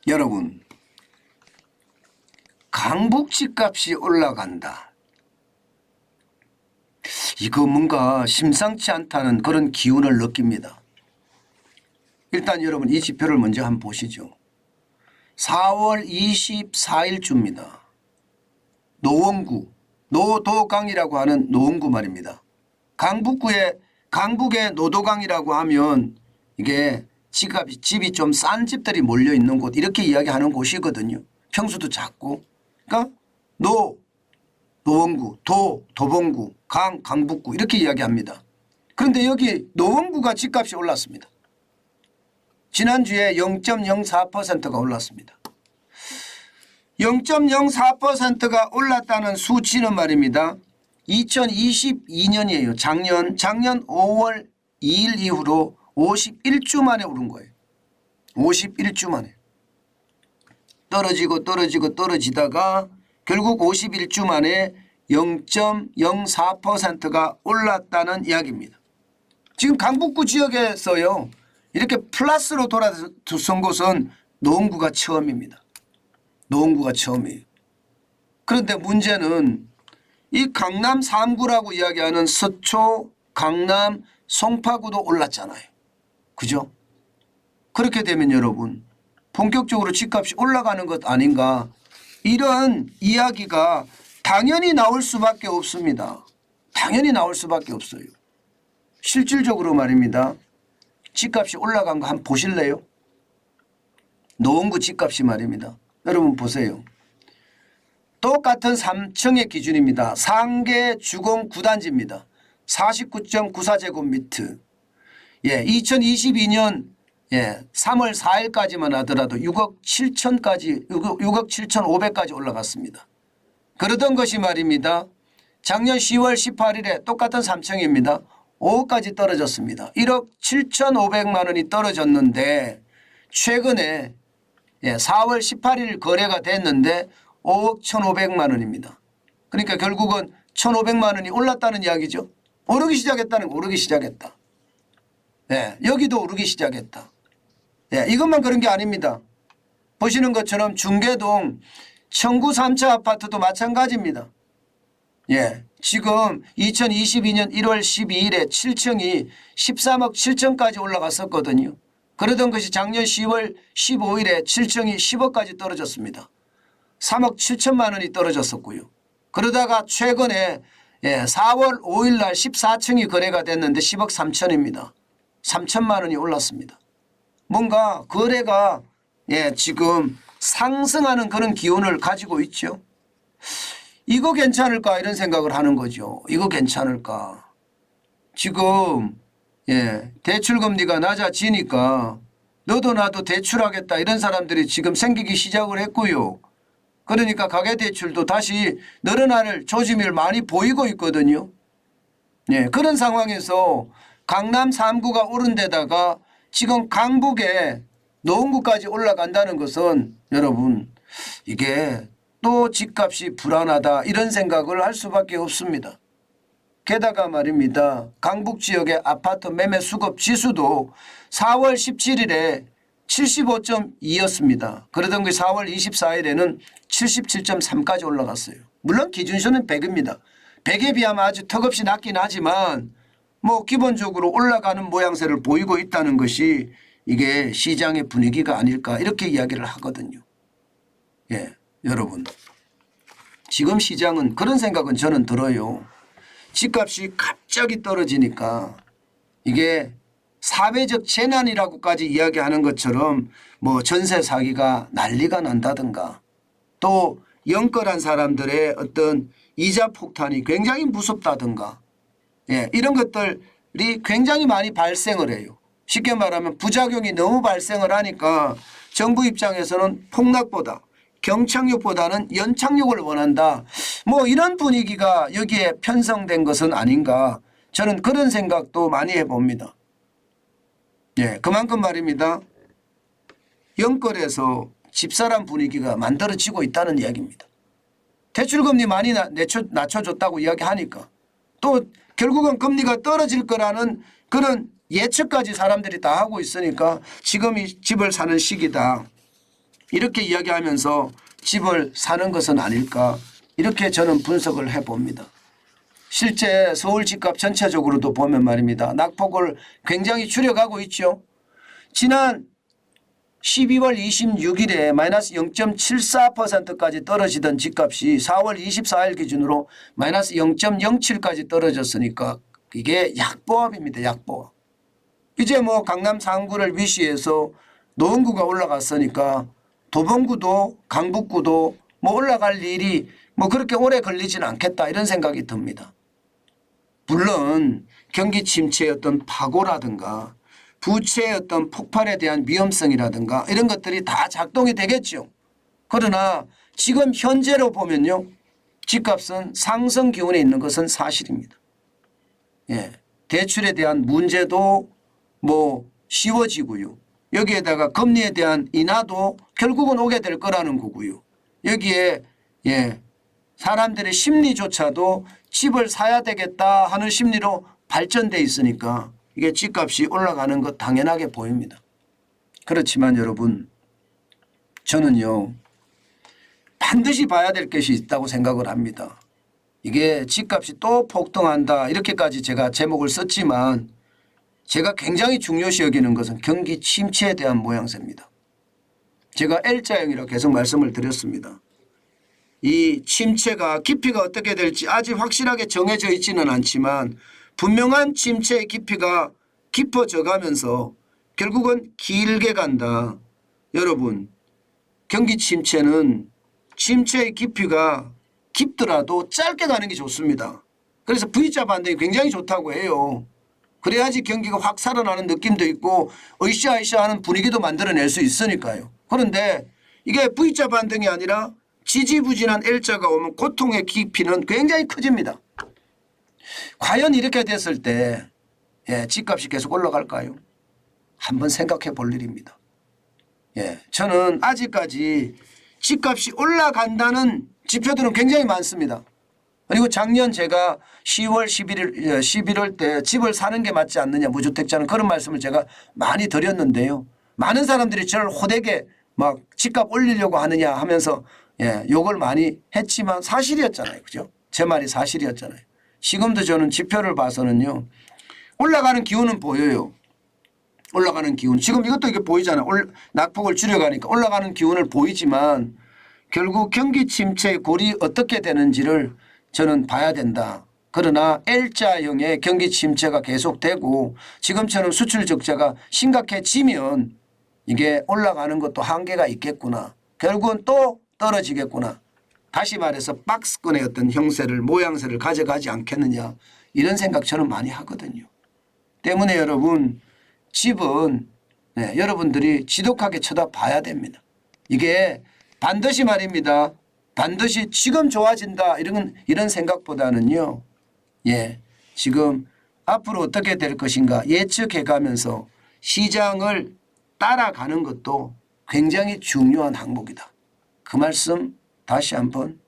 여러분, 강북 집값이 올라간다. 이거 뭔가 심상치 않다는 그런 기운을 느낍니다. 일단 여러분 이 지표를 먼저 한번 보시죠. 4월 24일주입니다. 노원구, 노도강이라고 하는 노원구 말입니다. 강북의 노도강이라고 하면 이게 집이 좀 싼 집들이 몰려 있는 곳 이렇게 이야기하는 곳이거든요. 평수도 작고. 그러니까 노원구, 도봉구, 강북구 이렇게 이야기합니다. 그런데 여기 노원구가 집값이 올랐습니다. 지난주에 0.04%가 올랐습니다. 0.04%가 올랐다는 수치는 말입니다. 2022년이에요. 작년 5월 2일 이후로 51주 만에 오른 거예요. 51주 만에. 떨어지다가 결국 51주 만에 0.04%가 올랐다는 이야기입니다. 지금 강북구 지역에서요. 이렇게 플러스로 돌아선 곳은 노원구가 처음입니다. 노원구가 처음이에요. 그런데 문제는 이 강남 3구라고 이야기하는 서초, 강남, 송파구도 올랐잖아요. 그죠? 그렇게 되면 여러분 본격적으로 집값이 올라가는 것 아닌가 이런 이야기가 당연히 나올 수밖에 없습니다. 당연히 나올 수밖에 없어요. 실질적으로 말입니다. 집값이 올라간 거 한번 보실래요? 노원구 집값이 말입니다. 여러분 보세요. 똑같은 3층의 기준입니다. 상계 주공 9단지입니다. 49.94제곱미터. 2022년 3월 4일까지만 하더라도 6억 7,500까지 올라갔습니다. 그러던 것이 말입니다. 작년 10월 18일에 똑같은 3층입니다. 5억까지 떨어졌습니다. 1억 7,500만 원이 떨어졌는데 최근에 4월 18일 거래가 됐는데 5억 1,500만 원입니다. 그러니까 결국은 1,500만 원이 올랐다는 이야기죠. 오르기 시작했다. 여기도 오르기 시작했다. 이것만 그런 게 아닙니다. 보시는 것처럼 중계동 청구 3차 아파트도 마찬가지입니다. 지금 2022년 1월 12일에 7층이 13억 7천까지 올라갔었거든요. 그러던 것이 작년 10월 15일에 7층이 10억까지 떨어졌습니다. 3억 7천만 원이 떨어졌었고요. 그러다가 최근에 4월 5일 날 14층이 거래가 됐는데 10억 3천입니다. 3천만 원이 올랐습니다. 뭔가 거래가 지금 상승하는 그런 기운을 가지고 있죠. 이거 괜찮을까 이런 생각을 하는 거죠. 이거 괜찮을까. 지금 대출금리가 낮아지니까 너도 나도 대출하겠다 이런 사람들이 지금 생기기 시작을 했고요. 그러니까 가계대출도 다시 늘어날 조짐을 많이 보이고 있거든요. 그런 상황에서 강남 3구가 오른 데다가 지금 강북에 노원구까지 올라간다는 것은 여러분 이게 또 집값이 불안하다 이런 생각을 할 수밖에 없습니다. 게다가 말입니다. 강북 지역의 아파트 매매 수급 지수도 4월 17일에 75.2였습니다. 그러던 그 4월 24일에는 77.3까지 올라갔어요. 물론 기준수는 100입니다. 100에 비하면 아주 턱없이 낮긴 하지만 뭐 기본적으로 올라가는 모양새를 보이고 있다는 것이 이게 시장의 분위기가 아닐까 이렇게 이야기를 하거든요. 여러분 지금 시장은 그런 생각은 저는 들어요. 집값이 갑자기 떨어지니까 이게 사회적 재난이라고까지 이야기하는 것처럼 뭐 전세 사기가 난리가 난다든가 또 연끌한 사람들의 어떤 이자 폭탄이 굉장히 무섭다든가 이런 것들이 굉장히 많이 발생을 해요. 쉽게 말하면 부작용이 너무 발생을 하니까 정부 입장에서는 폭락보다 경착륙보다는 연착륙을 원한다. 뭐 이런 분위기가 여기에 편성된 것은 아닌가. 저는 그런 생각도 많이 해봅니다. 그만큼 말입니다. 연끌에서 집사람 분위기가 만들어지고 있다는 이야기입니다. 대출금리 많이 낮춰줬다고 이야기하니까 또 결국은 금리가 떨어질 거라는 그런 예측까지 사람들이 다 하고 있으니까 지금이 집을 사는 시기다. 이렇게 이야기하면서 집을 사는 것은 아닐까 이렇게 저는 분석을 해봅니다. 실제 서울 집값 전체적으로도 보면 말입니다. 낙폭을 굉장히 줄여가고 있죠. 지난 12월 26일에 마이너스 0.74%까지 떨어지던 집값이 4월 24일 기준으로 마이너스 0.07까지 떨어졌으니까 이게 약보합입니다. 약보합. 이제 뭐 강남 상구를 위시해서 노원구가 올라갔으니까 도봉구도 강북구도 뭐 올라갈 일이 뭐 그렇게 오래 걸리지는 않겠다 이런 생각이 듭니다. 물론 경기 침체의 어떤 파고라든가 부채의 어떤 폭발에 대한 위험성이라든가 이런 것들이 다 작동이 되겠죠. 그러나 지금 현재로 보면요. 집값은 상승 기운에 있는 것은 사실입니다. 예, 대출에 대한 문제도 뭐 쉬워지고요. 여기에다가 금리에 대한 인하도 결국은 오게 될 거라는 거고요. 여기에 사람들의 심리조차도 집을 사야 되겠다 하는 심리로 발전돼 있으니까 이게 집값이 올라가는 것 당연하게 보입니다. 그렇지만 여러분 저는요 반드시 봐야 될 것이 있다고 생각을 합니다. 이게 집값이 또 폭등한다 이렇게까지 제가 제목을 썼지만 제가 굉장히 중요시 여기는 것은 경기 침체에 대한 모양새입니다. 제가 L자형이라고 계속 말씀을 드렸습니다. 이 침체가 깊이가 어떻게 될지 아직 확실하게 정해져 있지는 않지만 분명한 침체의 깊이가 깊어져 가면서 결국은 길게 간다. 여러분 경기 침체는 침체의 깊이가 깊더라도 짧게 가는 게 좋습니다. 그래서 V자 반등이 굉장히 좋다고 해요. 그래야지 경기가 확 살아나는 느낌도 있고 으쌰으쌰 하는 분위기도 만들어낼 수 있으니까요. 그런데 이게 V자 반등이 아니라 지지부진한 L자가 오면 고통의 깊이는 굉장히 커집니다. 과연 이렇게 됐을 때 집값이 계속 올라갈까요? 한번 생각해 볼 일입니다. 저는 아직까지 집값이 올라간다는 지표들은 굉장히 많습니다. 그리고 작년 제가 10월 11월 때 집을 사는 게 맞지 않느냐 무주택자는 그런 말씀을 제가 많이 드렸는데요. 많은 사람들이 저를 호되게 막 집값 올리려고 하느냐 하면서 욕을 많이 했지만 사실이었잖아요. 그죠? 제 말이 사실이었잖아요. 지금도 저는 지표를 봐서는요. 올라가는 기운은 보여요. 올라가는 기운. 지금 이것도 이게 보이잖아요. 낙폭을 줄여가니까 올라가는 기운을 보이지만 결국 경기 침체의 골이 어떻게 되는지를 저는 봐야 된다. 그러나 L자형의 경기 침체가 계속되고 지금처럼 수출 적자가 심각해지면 이게 올라가는 것도 한계가 있겠구나. 결국은 또 떨어지겠구나. 다시 말해서 박스권의 어떤 형세를 모양새를 가져가지 않겠느냐 이런 생각 저는 많이 하거든요. 때문에 여러분 집은 여러분들이 지독하게 쳐다봐야 됩니다. 이게 반드시 말입니다. 반드시 지금 좋아진다 이런 생각보다는요. 지금 앞으로 어떻게 될 것인가 예측해 가면서 시장을 따라가는 것도 굉장히 중요한 항목이다. 그 말씀 다시 한번